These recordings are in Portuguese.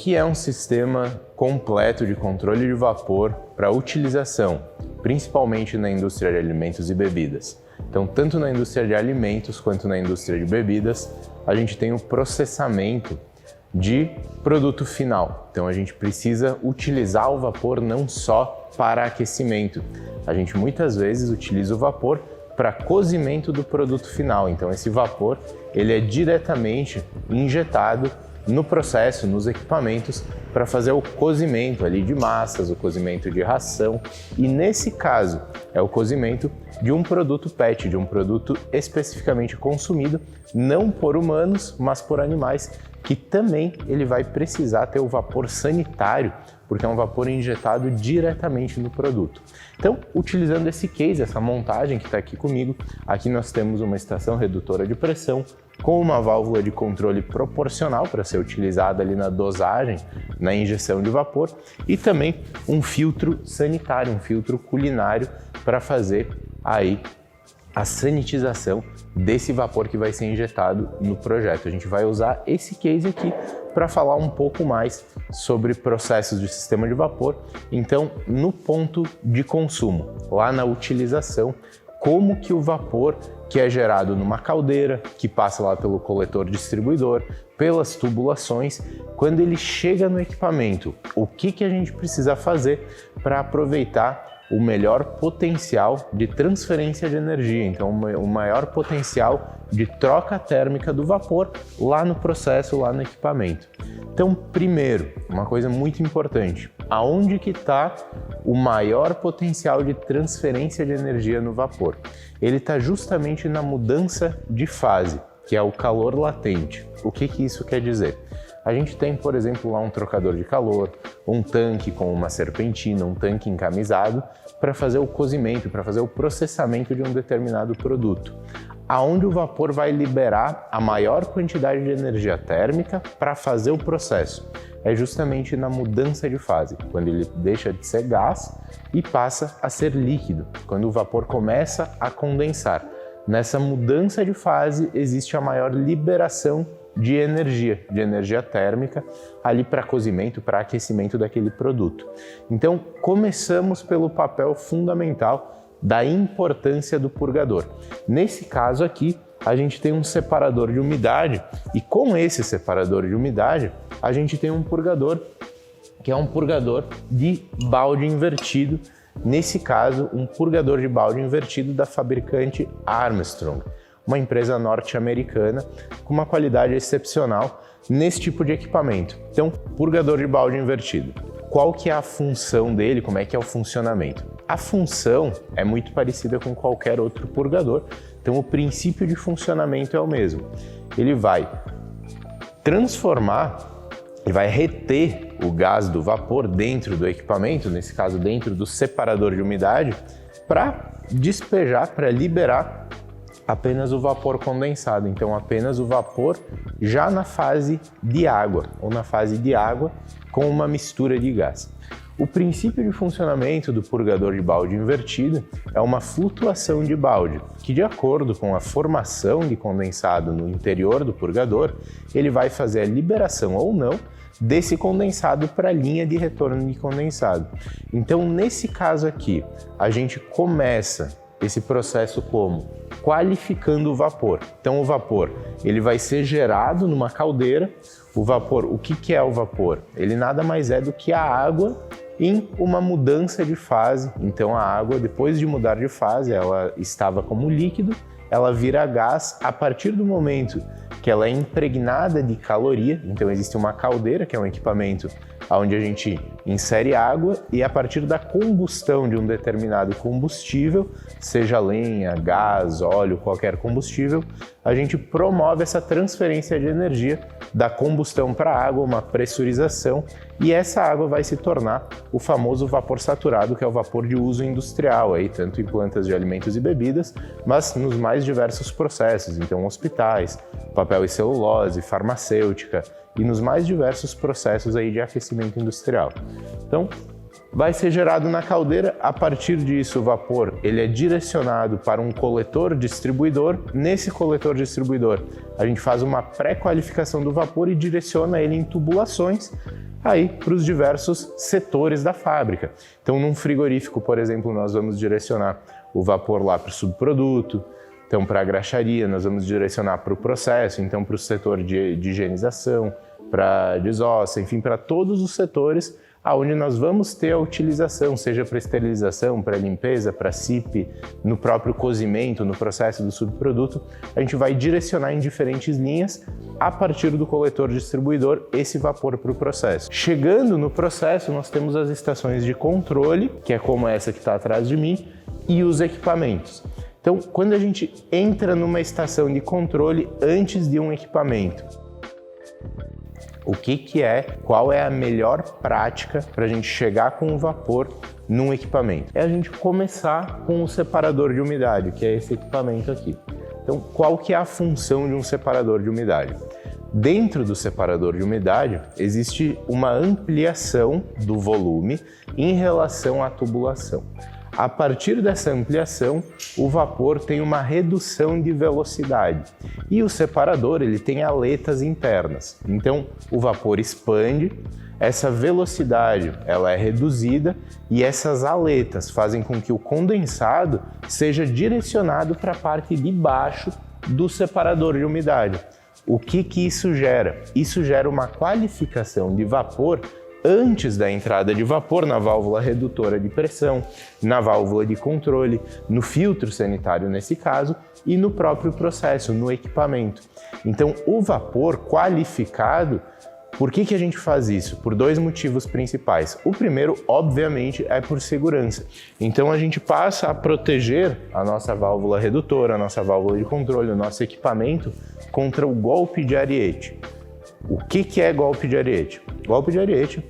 que é um sistema completo de controle de vapor para utilização, principalmente na indústria de alimentos e bebidas. Então, tanto na indústria de alimentos quanto na indústria de bebidas, a gente tem o processamento de produto final. Então, a gente precisa utilizar o vapor não só para aquecimento. A gente muitas vezes utiliza o vapor para cozimento do produto final. Então, esse vapor ele é diretamente injetado no processo, nos equipamentos, para fazer o cozimento ali de massas, o cozimento de ração. E nesse caso, é o cozimento de um produto PET, de um produto especificamente consumido, não por humanos, mas por animais, que também ele vai precisar ter o vapor sanitário, porque é um vapor injetado diretamente no produto. Então, utilizando esse case, essa montagem que está aqui comigo, aqui nós temos uma estação redutora de pressão com uma válvula de controle proporcional para ser utilizada ali na dosagem, na injeção de vapor, e também um filtro sanitário, um filtro culinário para fazer aí a sanitização desse vapor que vai ser injetado no projeto. A gente vai usar esse case aqui para falar um pouco mais sobre processos de sistema de vapor. Então, no ponto de consumo, lá na utilização, como que o vapor que é gerado numa caldeira, que passa lá pelo coletor distribuidor, pelas tubulações, quando ele chega no equipamento, o que a gente precisa fazer para aproveitar o melhor potencial de transferência de energia, então o maior potencial de troca térmica do vapor lá no processo, lá no equipamento. Então, primeiro, uma coisa muito importante, aonde que está o maior potencial de transferência de energia no vapor? Ele está justamente na mudança de fase, que é o calor latente. O que isso quer dizer? A gente tem, por exemplo, lá um trocador de calor, um tanque com uma serpentina, um tanque encamisado para fazer o cozimento, para fazer o processamento de um determinado produto. Aonde o vapor vai liberar a maior quantidade de energia térmica para fazer o processo? É justamente na mudança de fase, quando ele deixa de ser gás e passa a ser líquido, quando o vapor começa a condensar. Nessa mudança de fase existe a maior liberação de energia térmica ali para cozimento, para aquecimento daquele produto. Então, começamos pelo papel fundamental da importância do purgador. Nesse caso aqui, a gente tem um separador de umidade e com esse separador de umidade, a gente tem um purgador que é um purgador de balde invertido. Nesse caso, um purgador de balde invertido da fabricante Armstrong, uma empresa norte-americana com uma qualidade excepcional nesse tipo de equipamento. Então, purgador de balde invertido. Qual que é a função dele? Como é que é o funcionamento? A função é muito parecida com qualquer outro purgador, então o princípio de funcionamento é o mesmo. Ele vai transformar, ele vai reter o gás do vapor dentro do equipamento, nesse caso dentro do separador de umidade, para despejar, para liberar apenas o vapor condensado, então apenas o vapor já na fase de água, ou na fase de água com uma mistura de gás. O princípio de funcionamento do purgador de balde invertido é uma flutuação de balde, que de acordo com a formação de condensado no interior do purgador, ele vai fazer a liberação ou não desse condensado para a linha de retorno de condensado. Então, nesse caso aqui, a gente começa esse processo como? Qualificando o vapor. Então o vapor, ele vai ser gerado numa caldeira. O vapor, o que é o vapor? Ele nada mais é do que a água em uma mudança de fase. Então a água, depois de mudar de fase, ela estava como líquido, ela vira gás a partir do momento que ela é impregnada de caloria. Então existe uma caldeira, que é um equipamento onde a gente insere água e a partir da combustão de um determinado combustível, seja lenha, gás, óleo, qualquer combustível, a gente promove essa transferência de energia da combustão para a água, uma pressurização, e essa água vai se tornar o famoso vapor saturado, que é o vapor de uso industrial, aí, tanto em plantas de alimentos e bebidas, mas nos mais diversos processos, então hospitais, papel e celulose, farmacêutica, e nos mais diversos processos aí de aquecimento industrial. Então, vai ser gerado na caldeira, a partir disso o vapor ele é direcionado para um coletor distribuidor. Nesse coletor distribuidor, a gente faz uma pré-qualificação do vapor e direciona ele em tubulações. aí para os diversos setores da fábrica. Então, num frigorífico, por exemplo, nós vamos direcionar o vapor lá para o subproduto. Então, para a graxaria, nós vamos direcionar para o processo, então para o setor de higienização, para a desossa, enfim, para todos os setores aonde nós vamos ter a utilização, seja para esterilização, para limpeza, para SIP, no próprio cozimento, no processo do subproduto, a gente vai direcionar em diferentes linhas, a partir do coletor distribuidor, esse vapor para o processo. Chegando no processo, nós temos as estações de controle, que é como essa que está atrás de mim, e os equipamentos. Então, quando a gente entra numa estação de controle antes de um equipamento, qual é a melhor prática para a gente chegar com o vapor num equipamento? É a gente começar com o separador de umidade, que é esse equipamento aqui. Então, qual que é a função de um separador de umidade? Dentro do separador de umidade, existe uma ampliação do volume em relação à tubulação. A partir dessa ampliação, o vapor tem uma redução de velocidade e o separador ele tem aletas internas. Então, o vapor expande, essa velocidade ela é reduzida e essas aletas fazem com que o condensado seja direcionado para a parte de baixo do separador de umidade. O que isso gera? Isso gera uma qualificação de vapor antes da entrada de vapor na válvula redutora de pressão, na válvula de controle, no filtro sanitário nesse caso e no próprio processo, no equipamento. Então, o vapor qualificado, por que a gente faz isso? Por dois motivos principais. O primeiro, obviamente, é por segurança. Então, a gente passa a proteger a nossa válvula redutora, a nossa válvula de controle, o nosso equipamento contra o golpe de ariete. O que é golpe de ariete? Golpe de ariete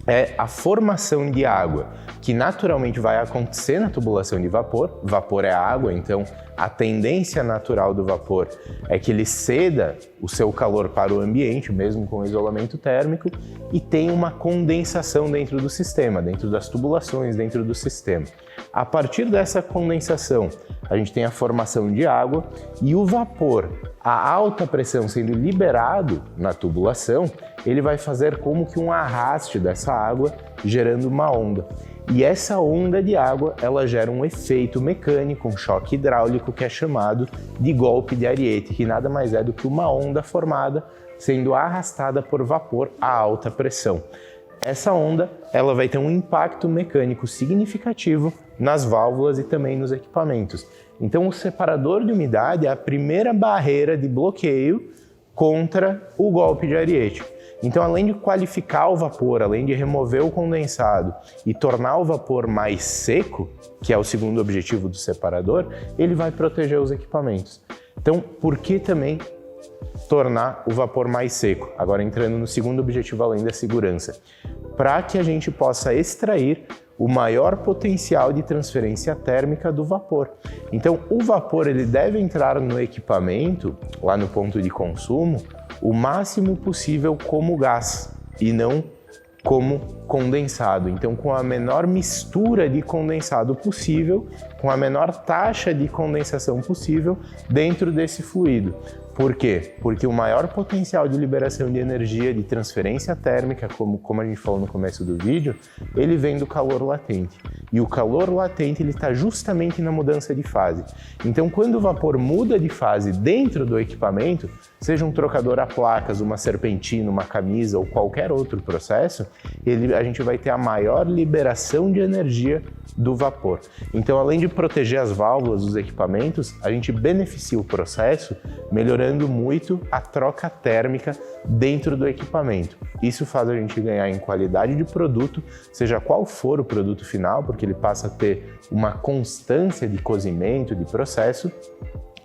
é a formação de água que naturalmente vai acontecer na tubulação de vapor. Vapor é água, então a tendência natural do vapor é que ele ceda o seu calor para o ambiente, mesmo com isolamento térmico, e tem uma condensação dentro do sistema, dentro das tubulações, dentro do sistema. A partir dessa condensação, a gente tem a formação de água e o vapor, a alta pressão sendo liberado na tubulação, ele vai fazer como que um arraste dessa água, gerando uma onda. E essa onda de água, ela gera um efeito mecânico, um choque hidráulico que é chamado de golpe de ariete, que nada mais é do que uma onda formada sendo arrastada por vapor a alta pressão. Essa onda, ela vai ter um impacto mecânico significativo nas válvulas e também nos equipamentos. Então, o separador de umidade é a primeira barreira de bloqueio contra o golpe de ariete. Então, além de qualificar o vapor, além de remover o condensado e tornar o vapor mais seco, que é o segundo objetivo do separador, ele vai proteger os equipamentos. Então, por que também tornar o vapor mais seco? Agora entrando no segundo objetivo, além da segurança. Para que a gente possa extrair o maior potencial de transferência térmica do vapor. Então, o vapor ele deve entrar no equipamento, lá no ponto de consumo, o máximo possível como gás e não como condensado. Então, com a menor mistura de condensado possível, com a menor taxa de condensação possível dentro desse fluido. Por quê? Porque o maior potencial de liberação de energia, de transferência térmica, como a gente falou no começo do vídeo, ele vem do calor latente. E o calor latente ele está justamente na mudança de fase. Então, quando o vapor muda de fase dentro do equipamento, seja um trocador a placas, uma serpentina, uma camisa ou qualquer outro processo, a gente vai ter a maior liberação de energia do vapor. Então, além de proteger as válvulas dos equipamentos, a gente beneficia o processo, melhorando muito a troca térmica dentro do equipamento. Isso faz a gente ganhar em qualidade de produto, seja qual for o produto final, porque ele passa a ter uma constância de cozimento, de processo,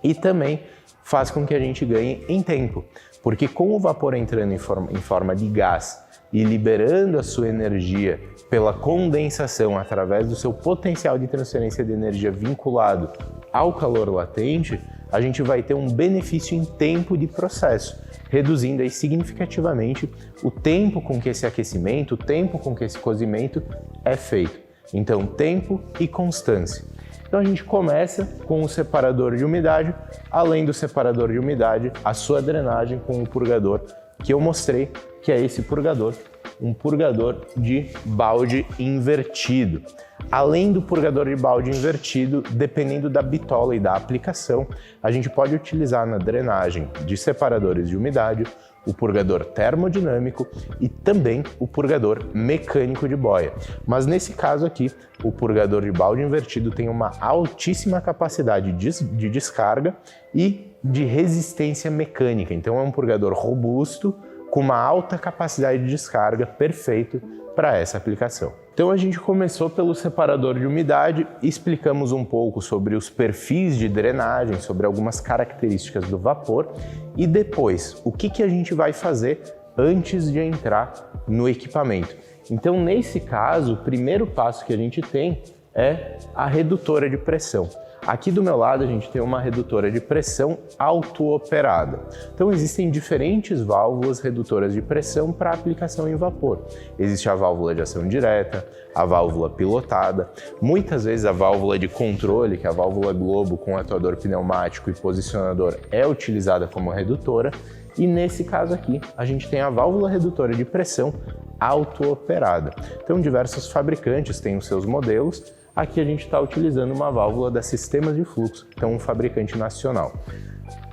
e também faz com que a gente ganhe em tempo, porque com o vapor entrando em forma de gás e liberando a sua energia pela condensação através do seu potencial de transferência de energia vinculado ao calor latente, a gente vai ter um benefício em tempo de processo, reduzindo aí significativamente o tempo com que esse aquecimento, o tempo com que esse cozimento é feito. Então, tempo e constância. Então a gente começa com o separador de umidade, além do separador de umidade, a sua drenagem com o purgador que eu mostrei, que é esse purgador um purgador de balde invertido. Além do purgador de balde invertido, dependendo da bitola e da aplicação, a gente pode utilizar na drenagem de separadores de umidade o purgador termodinâmico e também o purgador mecânico de boia. Mas nesse caso aqui, o purgador de balde invertido tem uma altíssima capacidade de descarga e de resistência mecânica. Então é um purgador robusto, com uma alta capacidade de descarga, perfeito para essa aplicação. Então a gente começou pelo separador de umidade, explicamos um pouco sobre os perfis de drenagem, sobre algumas características do vapor e depois o que a gente vai fazer antes de entrar no equipamento. Então nesse caso, o primeiro passo que a gente tem é a redutora de pressão. Aqui do meu lado a gente tem uma redutora de pressão auto-operada. Então existem diferentes válvulas redutoras de pressão para aplicação em vapor. Existe a válvula de ação direta, a válvula pilotada, muitas vezes a válvula de controle, que é a válvula Globo com atuador pneumático e posicionador, é utilizada como redutora. E nesse caso aqui, a gente tem a válvula redutora de pressão auto-operada. Então diversos fabricantes têm os seus modelos. Aqui a gente está utilizando uma válvula da Sistemas de Fluxo, então um fabricante nacional.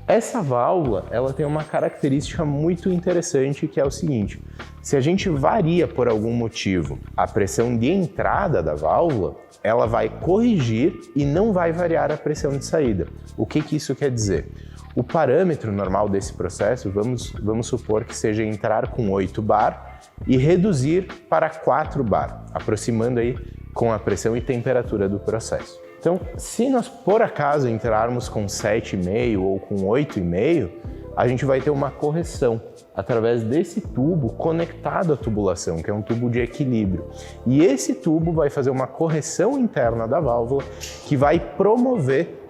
Essa válvula ela tem uma característica muito interessante, que é o seguinte: se a gente varia por algum motivo a pressão de entrada da válvula, ela vai corrigir e não vai variar a pressão de saída. O que isso quer dizer? O parâmetro normal desse processo, vamos supor que seja entrar com 8 bar e reduzir para 4 bar, aproximando aí com a pressão e temperatura do processo. Então, se nós por acaso entrarmos com 7,5 ou com 8,5, a gente vai ter uma correção através desse tubo conectado à tubulação, que é um tubo de equilíbrio. E esse tubo vai fazer uma correção interna da válvula que vai promover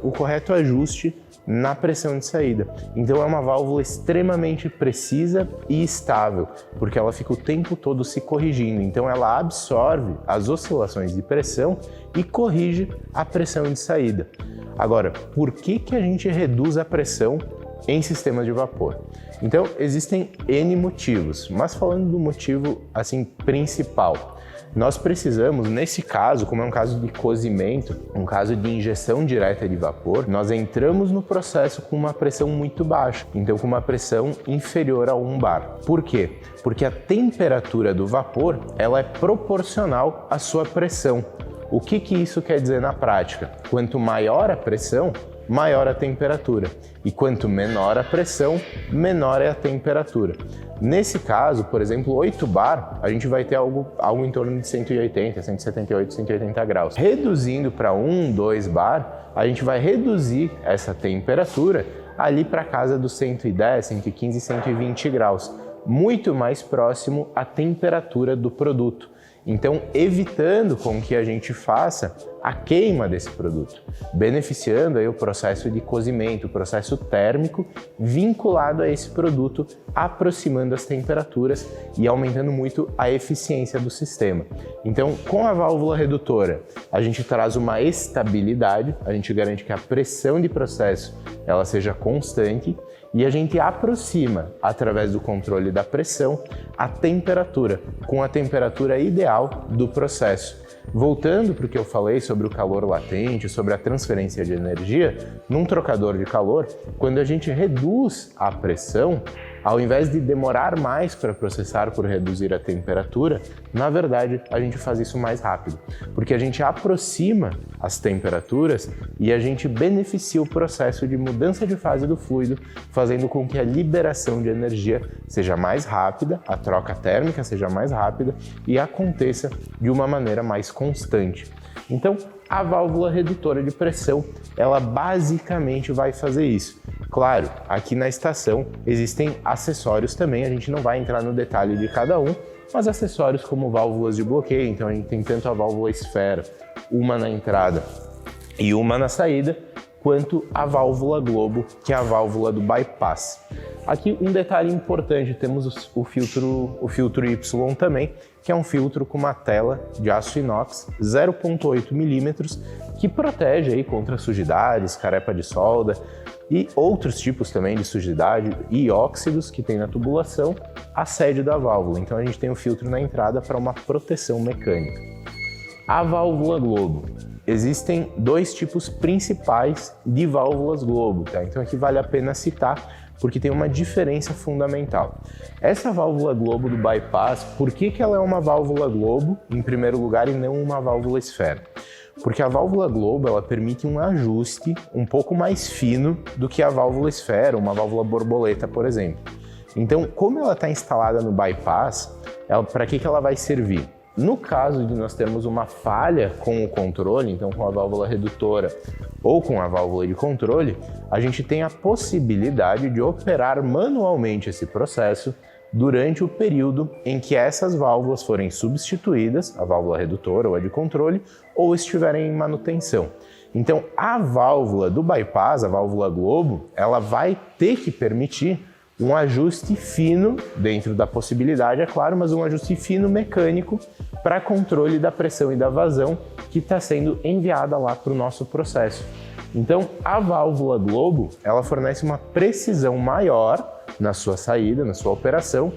o correto ajuste na pressão de saída. Então é uma válvula extremamente precisa e estável, porque ela fica o tempo todo se corrigindo. Então ela absorve as oscilações de pressão e corrige a pressão de saída. Agora, por que a gente reduz a pressão em sistemas de vapor? Então existem N motivos, mas falando do motivo assim principal, nós precisamos, nesse caso, como é um caso de cozimento, um caso de injeção direta de vapor, nós entramos no processo com uma pressão muito baixa, então com uma pressão inferior a 1 bar. Por quê? Porque a temperatura do vapor ela é proporcional à sua pressão. O que isso quer dizer na prática? Quanto maior a pressão, maior a temperatura. E quanto menor a pressão, menor é a temperatura. Nesse caso, por exemplo, 8 bar, a gente vai ter algo em torno de 180, 178, 180 graus. Reduzindo para 1, 2 bar, a gente vai reduzir essa temperatura ali para casa dos 110, 115, 120 graus, muito mais próximo à temperatura do produto. Então, evitando com que a gente faça a queima desse produto, beneficiando aí o processo de cozimento, o processo térmico vinculado a esse produto, aproximando as temperaturas e aumentando muito a eficiência do sistema. Então, com a válvula redutora, a gente traz uma estabilidade, a gente garante que a pressão de processo ela seja constante e a gente aproxima, através do controle da pressão, a temperatura, com a temperatura ideal do processo. Voltando para o que eu falei sobre o calor latente, sobre a transferência de energia, num trocador de calor, quando a gente reduz a pressão, ao invés de demorar mais para processar por reduzir a temperatura, na verdade a gente faz isso mais rápido, porque a gente aproxima as temperaturas e a gente beneficia o processo de mudança de fase do fluido, fazendo com que a liberação de energia seja mais rápida, a troca térmica seja mais rápida e aconteça de uma maneira mais constante. Então, a válvula redutora de pressão, ela basicamente vai fazer isso. Claro, aqui na estação existem acessórios também, a gente não vai entrar no detalhe de cada um, mas acessórios como válvulas de bloqueio, então a gente tem tanto a válvula esfera, uma na entrada e uma na saída, quanto a válvula Globo, que é a válvula do bypass. Aqui um detalhe importante, temos o filtro Y também, que é um filtro com uma tela de aço inox 0,8 milímetros, que protege aí contra sujidades, carepa de solda, e outros tipos também de sujidade e óxidos que tem na tubulação, assédio da válvula. Então a gente tem o filtro na entrada para uma proteção mecânica. A válvula globo. Existem dois tipos principais de válvulas globo, tá? Então aqui vale a pena citar, porque tem uma diferença fundamental. Essa válvula globo do bypass, por que ela é uma válvula globo, em primeiro lugar, e não uma válvula esfera? Porque a válvula globo, ela permite um ajuste um pouco mais fino do que a válvula esfera, uma válvula borboleta, por exemplo. Então, como ela está instalada no bypass, para que ela vai servir? No caso de nós termos uma falha com o controle, então com a válvula redutora ou com a válvula de controle, a gente tem a possibilidade de operar manualmente esse processo durante o período em que essas válvulas forem substituídas, a válvula redutora ou a de controle, ou estiverem em manutenção. Então, a válvula do bypass, a válvula globo, ela vai ter que permitir um ajuste fino, dentro da possibilidade, é claro, mas um ajuste fino mecânico para controle da pressão e da vazão que está sendo enviada lá para o nosso processo. Então, a válvula globo, ela fornece uma precisão maior na sua saída, na sua operação,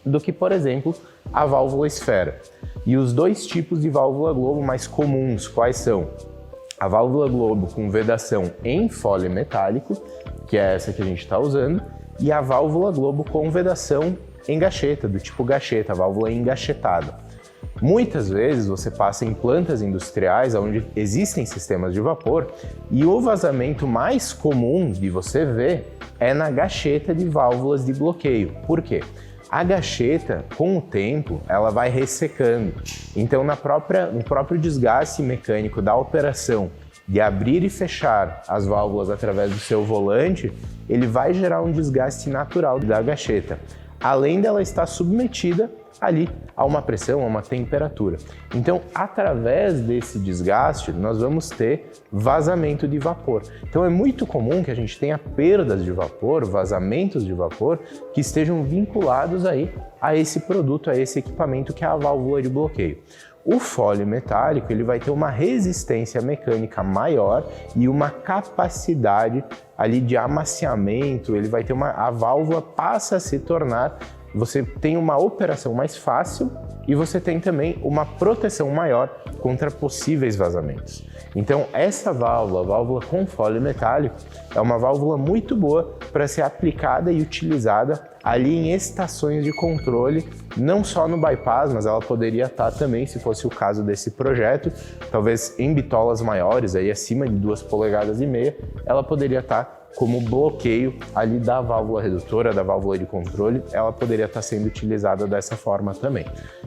do que, por exemplo, a válvula esfera. E os dois tipos de válvula globo mais comuns, quais são? A válvula globo com vedação em fole metálico, que é essa que a gente está usando, e a válvula globo com vedação em gacheta, do tipo gacheta, a válvula engachetada. Muitas vezes você passa em plantas industriais onde existem sistemas de vapor e o vazamento mais comum de você ver é na gacheta de válvulas de bloqueio. Por quê? A gacheta, com o tempo, ela vai ressecando. Então, no próprio desgaste mecânico da operação de abrir e fechar as válvulas através do seu volante, ele vai gerar um desgaste natural da gacheta, além dela estar submetida ali a uma pressão, a uma temperatura. Então, através desse desgaste, nós vamos ter vazamento de vapor. Então, é muito comum que a gente tenha perdas de vapor, vazamentos de vapor, que estejam vinculados aí a esse produto, a esse equipamento que é a válvula de bloqueio. O fole metálico, ele vai ter uma resistência mecânica maior e uma capacidade ali de amaciamento, ele vai ter a válvula passa a se tornar, você tem uma operação mais fácil e você tem também uma proteção maior contra possíveis vazamentos. Então, essa válvula, a válvula com fole metálico, é uma válvula muito boa para ser aplicada e utilizada ali em estações de controle, não só no bypass, mas ela poderia estar também, se fosse o caso desse projeto, talvez em bitolas maiores, aí acima de 2,5 polegadas, ela poderia estar como bloqueio ali da válvula redutora, da válvula de controle, ela poderia estar sendo utilizada dessa forma também.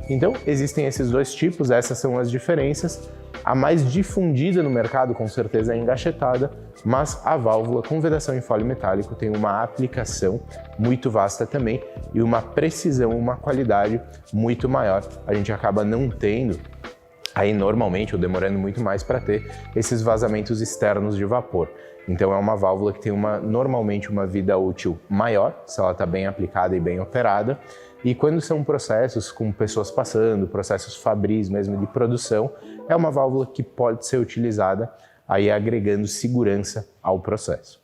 Então, existem esses dois tipos, essas são as diferenças. A mais difundida no mercado, com certeza, é a engachetada, mas a válvula com vedação em fole metálico tem uma aplicação muito vasta também e uma precisão, uma qualidade muito maior. A gente acaba não tendo aí normalmente, ou demorando muito mais para ter esses vazamentos externos de vapor. Então é uma válvula que tem normalmente uma vida útil maior, se ela está bem aplicada e bem operada. E quando são processos com pessoas passando, processos fabris mesmo de produção, é uma válvula que pode ser utilizada aí agregando segurança ao processo.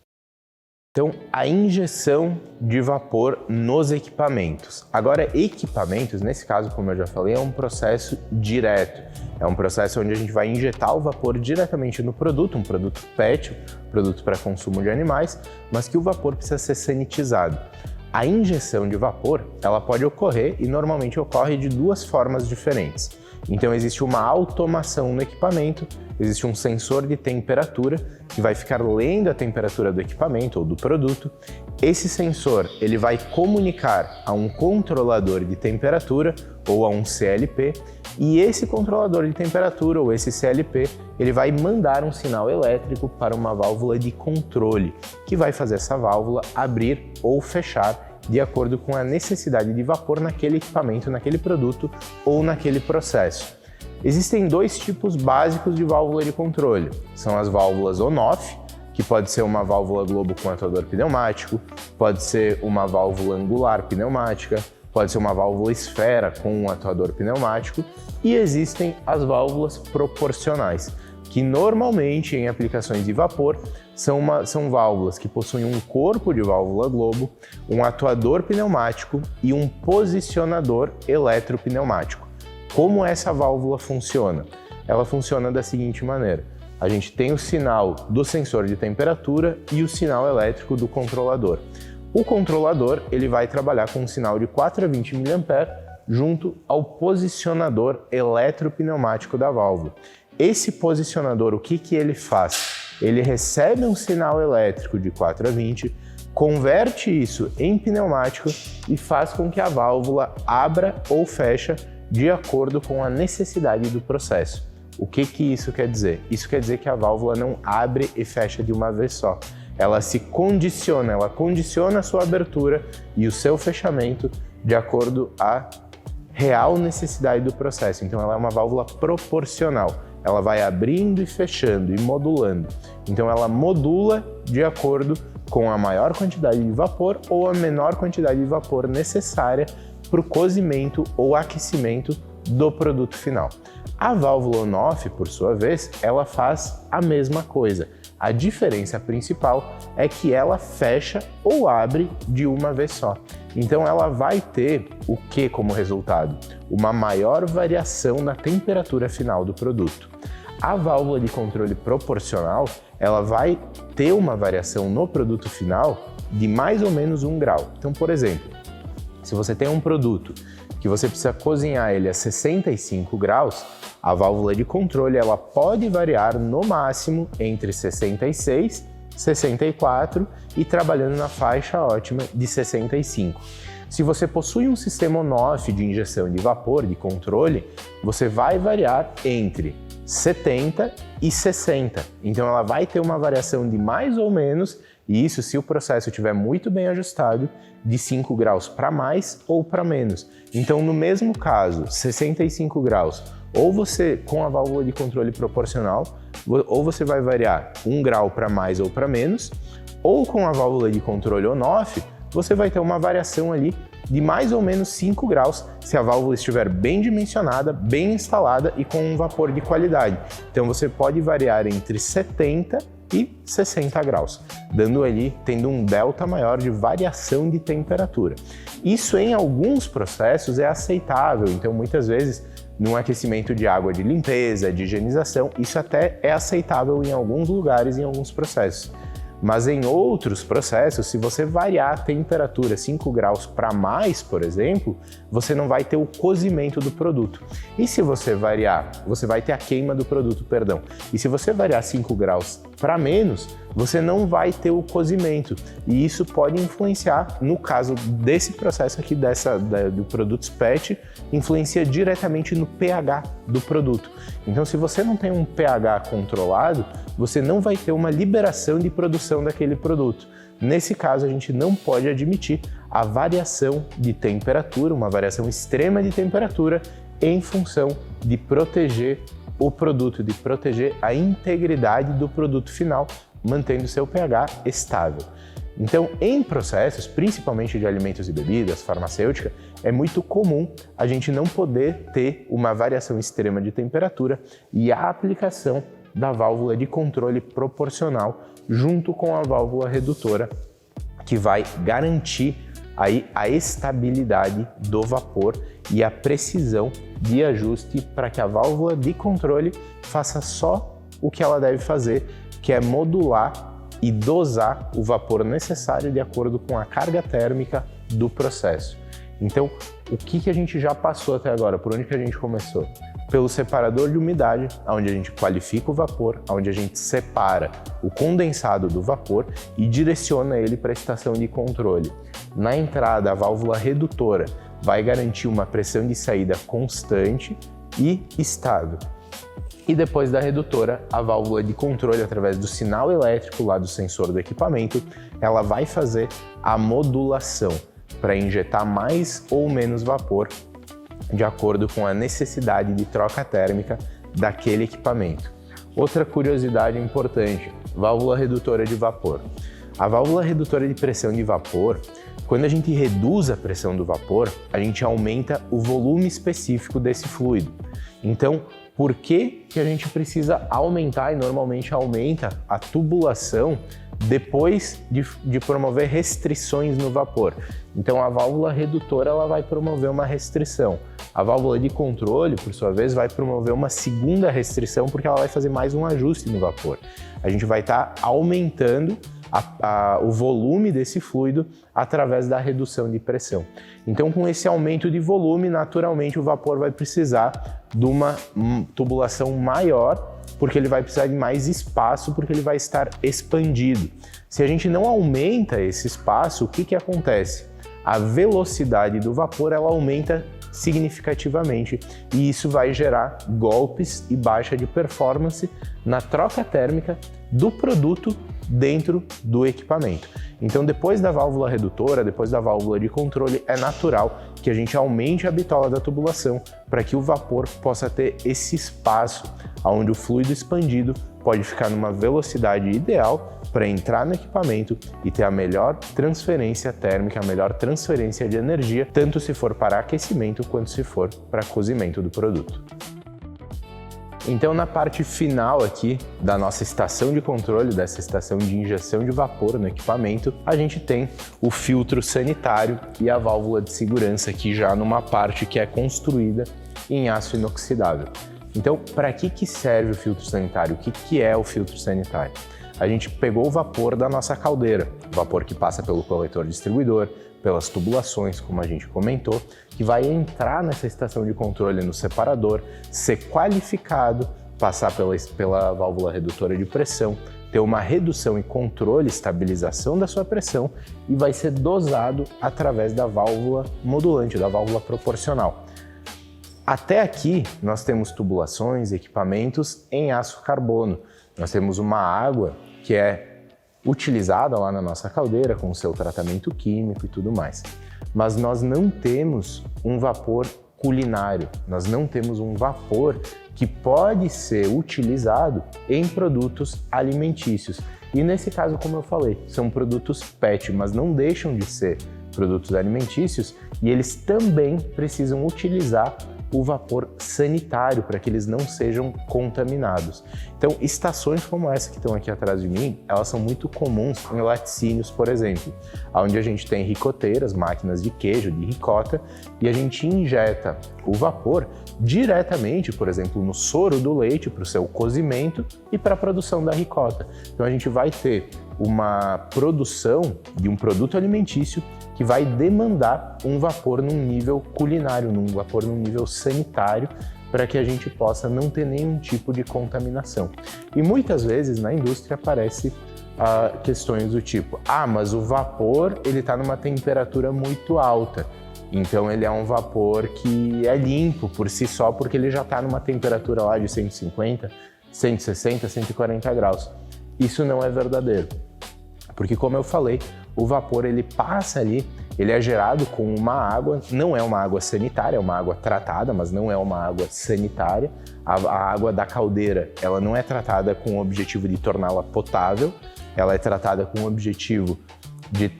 Então, a injeção de vapor nos equipamentos. Agora, equipamentos, nesse caso, como eu já falei, é um processo direto. É um processo onde a gente vai injetar o vapor diretamente no produto, um produto PET, produto para consumo de animais, mas que o vapor precisa ser sanitizado. A injeção de vapor, ela pode ocorrer e normalmente ocorre de duas formas diferentes. Então existe uma automação no equipamento, existe um sensor de temperatura que vai ficar lendo a temperatura do equipamento ou do produto. Esse sensor, ele vai comunicar a um controlador de temperatura ou a um CLP, e esse controlador de temperatura ou esse CLP, ele vai mandar um sinal elétrico para uma válvula de controle, que vai fazer essa válvula abrir ou fechar de acordo com a necessidade de vapor naquele equipamento, naquele produto ou naquele processo. Existem dois tipos básicos de válvula de controle. São as válvulas on-off, que pode ser uma válvula globo com atuador pneumático, pode ser uma válvula angular pneumática, pode ser uma válvula esfera com um atuador pneumático, e existem as válvulas proporcionais, que normalmente em aplicações de vapor são válvulas que possuem um corpo de válvula globo, um atuador pneumático e um posicionador eletropneumático. Como essa válvula funciona? Ela funciona da seguinte maneira: a gente tem o sinal do sensor de temperatura e o sinal elétrico do controlador. O controlador ele vai trabalhar com um sinal de 4 a 20 mA junto ao posicionador eletropneumático da válvula. Esse posicionador, o que ele faz? Ele recebe um sinal elétrico de 4 a 20, converte isso em pneumático e faz com que a válvula abra ou feche de acordo com a necessidade do processo. O que isso quer dizer? Isso quer dizer que a válvula não abre e fecha de uma vez só. Ela se condiciona, ela condiciona a sua abertura e o seu fechamento de acordo à real necessidade do processo. Então ela é uma válvula proporcional. Ela vai abrindo e fechando e modulando. Então ela modula de acordo com a maior quantidade de vapor ou a menor quantidade de vapor necessária para o cozimento ou aquecimento do produto final. A válvula on-off, por sua vez, ela faz a mesma coisa. A diferença principal é que ela fecha ou abre de uma vez só. Então ela vai ter o que como resultado? Uma maior variação na temperatura final do produto. A válvula de controle proporcional, ela vai ter uma variação no produto final de mais ou menos 1 grau. Então, por exemplo, se você tem um produto que você precisa cozinhar ele a 65 graus, a válvula de controle ela pode variar no máximo entre 66, 64 e trabalhando na faixa ótima de 65. Se você possui um sistema on-off de injeção de vapor, de controle, você vai variar entre 70 e 60. Então ela vai ter uma variação de mais ou menos, e isso se o processo estiver muito bem ajustado, de 5 graus para mais ou para menos. Então no mesmo caso, 65 graus, ou você com a válvula de controle proporcional, ou você vai variar 1 grau para mais ou para menos, ou com a válvula de controle on-off, você vai ter uma variação ali de mais ou menos 5 graus se a válvula estiver bem dimensionada, bem instalada e com um vapor de qualidade. Então você pode variar entre 70 e 60 graus, tendo um delta maior de variação de temperatura. Isso em alguns processos é aceitável, então muitas vezes num aquecimento de água de limpeza, de higienização, isso até é aceitável em alguns lugares, em alguns processos. Mas em outros processos, se você variar a temperatura 5 graus para mais, por exemplo, você não vai ter o cozimento do produto. E se você variar, você vai ter a queima do produto, perdão. E se você variar 5 graus para menos, você não vai ter o cozimento. E isso pode influenciar, no caso desse processo aqui, do produto PET, influencia diretamente no pH do produto. Então, se você não tem um pH controlado, você não vai ter uma liberação de produção daquele produto. Nesse caso, a gente não pode admitir a variação de temperatura, uma variação extrema de temperatura, em função de proteger o produto, de proteger a integridade do produto final, mantendo seu pH estável. Então, em processos, principalmente de alimentos e bebidas, farmacêutica, é muito comum a gente não poder ter uma variação extrema de temperatura e a aplicação da válvula de controle proporcional junto com a válvula redutora, que vai garantir aí a estabilidade do vapor e a precisão de ajuste para que a válvula de controle faça só o que ela deve fazer, que é modular e dosar o vapor necessário de acordo com a carga térmica do processo. Então, o que a gente já passou até agora? Por onde que a gente começou? Pelo separador de umidade, onde a gente qualifica o vapor, onde a gente separa o condensado do vapor e direciona ele para a estação de controle. Na entrada, a válvula redutora vai garantir uma pressão de saída constante e estável. E depois da redutora, a válvula de controle, através do sinal elétrico lá do sensor do equipamento, ela vai fazer a modulação para injetar mais ou menos vapor de acordo com a necessidade de troca térmica daquele equipamento. Outra curiosidade importante, válvula redutora de vapor. A válvula redutora de pressão de vapor, quando a gente reduz a pressão do vapor, a gente aumenta o volume específico desse fluido. Então, por que a gente precisa aumentar, e normalmente aumenta, a tubulação depois de promover restrições no vapor. Então a válvula redutora ela vai promover uma restrição. A válvula de controle, por sua vez, vai promover uma segunda restrição porque ela vai fazer mais um ajuste no vapor. A gente vai estar aumentando o volume desse fluido através da redução de pressão. Então, com esse aumento de volume, naturalmente o vapor vai precisar de uma tubulação maior, porque ele vai precisar de mais espaço, porque ele vai estar expandido. Se a gente não aumenta esse espaço, o que acontece? A velocidade do vapor ela aumenta significativamente e isso vai gerar golpes e baixa de performance na troca térmica do produto dentro do equipamento. Então, depois da válvula redutora, depois da válvula de controle, é natural que a gente aumente a bitola da tubulação para que o vapor possa ter esse espaço onde o fluido expandido pode ficar numa velocidade ideal para entrar no equipamento e ter a melhor transferência térmica, a melhor transferência de energia, tanto se for para aquecimento quanto se for para cozimento do produto. Então, na parte final aqui da nossa estação de controle, dessa estação de injeção de vapor no equipamento, a gente tem o filtro sanitário e a válvula de segurança aqui já numa parte que é construída em aço inoxidável. Então, para que serve o filtro sanitário? O que é o filtro sanitário? A gente pegou o vapor da nossa caldeira, o vapor que passa pelo coletor distribuidor, pelas tubulações, como a gente comentou, que vai entrar nessa estação de controle no separador, ser qualificado, passar pela válvula redutora de pressão, ter uma redução e controle, estabilização da sua pressão e vai ser dosado através da válvula modulante, da válvula proporcional. Até aqui, nós temos tubulações, equipamentos em aço carbono. Nós temos uma água que é utilizada lá na nossa caldeira com o seu tratamento químico e tudo mais. Mas nós não temos um vapor culinário, nós não temos um vapor que pode ser utilizado em produtos alimentícios. E nesse caso, como eu falei, são produtos PET, mas não deixam de ser produtos alimentícios e eles também precisam utilizar o vapor sanitário para que eles não sejam contaminados. Então, estações como essa que estão aqui atrás de mim, elas são muito comuns em laticínios, por exemplo, onde a gente tem ricoteiras, máquinas de queijo, de ricota, e a gente injeta o vapor diretamente, por exemplo, no soro do leite para o seu cozimento e para a produção da ricota. Então, a gente vai ter uma produção de um produto alimentício que vai demandar um vapor num nível culinário, um vapor num nível sanitário, para que a gente possa não ter nenhum tipo de contaminação. E muitas vezes na indústria aparece questões do tipo, mas o vapor ele está numa temperatura muito alta, então ele é um vapor que é limpo por si só, porque ele já está numa temperatura lá de 150, 160, 140 graus. Isso não é verdadeiro, porque como eu falei, o vapor ele passa ali, ele é gerado com uma água, não é uma água sanitária, é uma água tratada, mas não é uma água sanitária. A água da caldeira, ela não é tratada com o objetivo de torná-la potável, ela é tratada com o objetivo de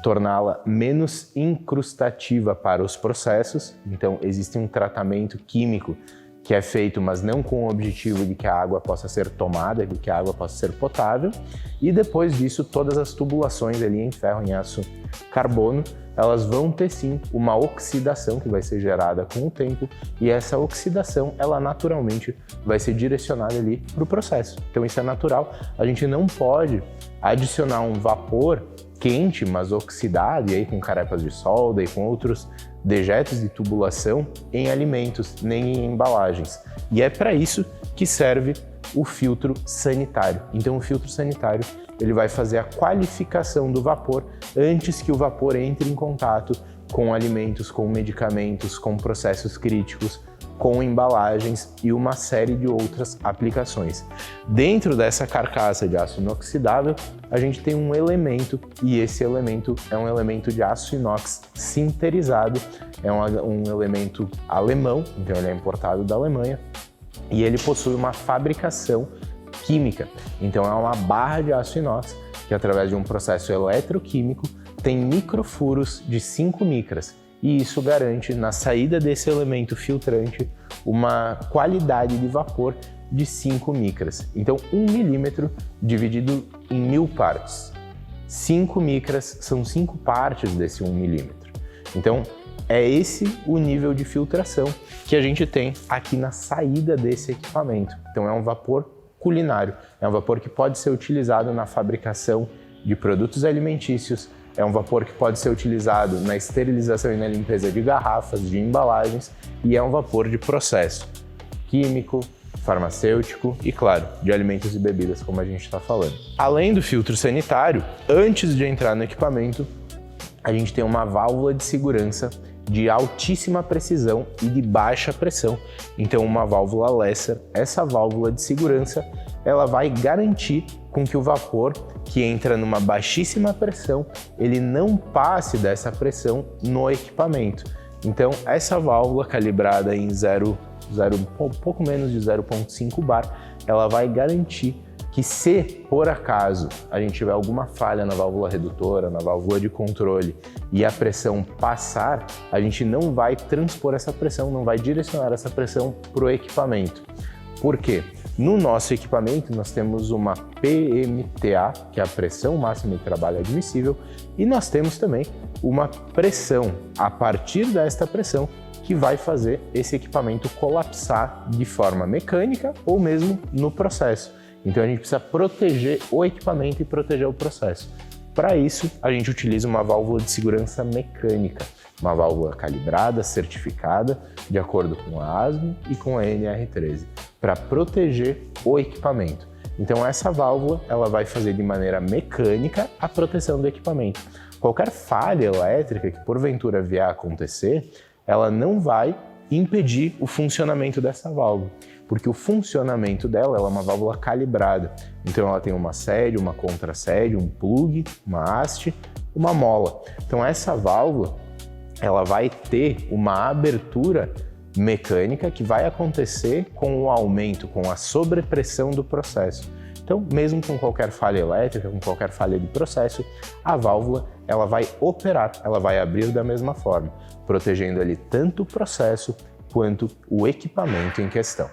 torná-la menos incrustativa para os processos. Então, existe um tratamento químico que é feito, mas não com o objetivo de que a água possa ser tomada, de que a água possa ser potável. E depois disso, todas as tubulações ali em ferro, em aço carbono, elas vão ter sim uma oxidação que vai ser gerada com o tempo, e essa oxidação, ela naturalmente vai ser direcionada ali para o processo. Então isso é natural, a gente não pode adicionar um vapor quente, mas oxidado, e aí com carepas de solda e com outros dejetos de tubulação em alimentos, nem em embalagens. E é para isso que serve o filtro sanitário. Então o filtro sanitário ele vai fazer a qualificação do vapor antes que o vapor entre em contato com alimentos, com medicamentos, com processos críticos, com embalagens e uma série de outras aplicações. Dentro dessa carcaça de aço inoxidável, a gente tem um elemento, e esse elemento é um elemento de aço inox sinterizado, é um elemento alemão, então ele é importado da Alemanha, e ele possui uma fabricação química. Então é uma barra de aço inox que, através de um processo eletroquímico, tem microfuros de 5 micras. e isso garante, na saída desse elemento filtrante, uma qualidade de vapor de 5 micras. Então, 1 milímetro dividido em 1000 partes. 5 micras são 5 partes desse 1 milímetro. Então, é esse o nível de filtração que a gente tem aqui na saída desse equipamento. Então, é um vapor culinário, é um vapor que pode ser utilizado na fabricação de produtos alimentícios, é um vapor que pode ser utilizado na esterilização e na limpeza de garrafas, de embalagens, e é um vapor de processo químico, farmacêutico e, claro, de alimentos e bebidas, como a gente está falando. Além do filtro sanitário, antes de entrar no equipamento, a gente tem uma válvula de segurança de altíssima precisão e de baixa pressão. Então, uma válvula Lesser, essa válvula de segurança, ela vai garantir com que o vapor que entra numa baixíssima pressão, ele não passe dessa pressão no equipamento. Então, essa válvula calibrada em pouco menos de 0,5 bar, ela vai garantir que, se por acaso a gente tiver alguma falha na válvula redutora, na válvula de controle e a pressão passar, a gente não vai transpor essa pressão, não vai direcionar essa pressão para o equipamento. Por quê? No nosso equipamento nós temos uma PMTA, que é a pressão máxima de trabalho admissível, e nós temos também uma pressão a partir desta pressão que vai fazer esse equipamento colapsar de forma mecânica ou mesmo no processo. Então a gente precisa proteger o equipamento e proteger o processo. Para isso, a gente utiliza uma válvula de segurança mecânica, uma válvula calibrada, certificada, de acordo com a ASME e com a NR13, para proteger o equipamento. Então essa válvula, ela vai fazer de maneira mecânica a proteção do equipamento. Qualquer falha elétrica que porventura vier a acontecer, ela não vai impedir o funcionamento dessa válvula, porque o funcionamento dela, ela é uma válvula calibrada. Então ela tem uma sede, uma contrasede, um plug, uma haste, uma mola. Então essa válvula, ela vai ter uma abertura mecânica que vai acontecer com o aumento, com a sobrepressão do processo. Então, mesmo com qualquer falha elétrica, com qualquer falha de processo, a válvula, ela vai operar, ela vai abrir da mesma forma, protegendo ali tanto o processo quanto o equipamento em questão.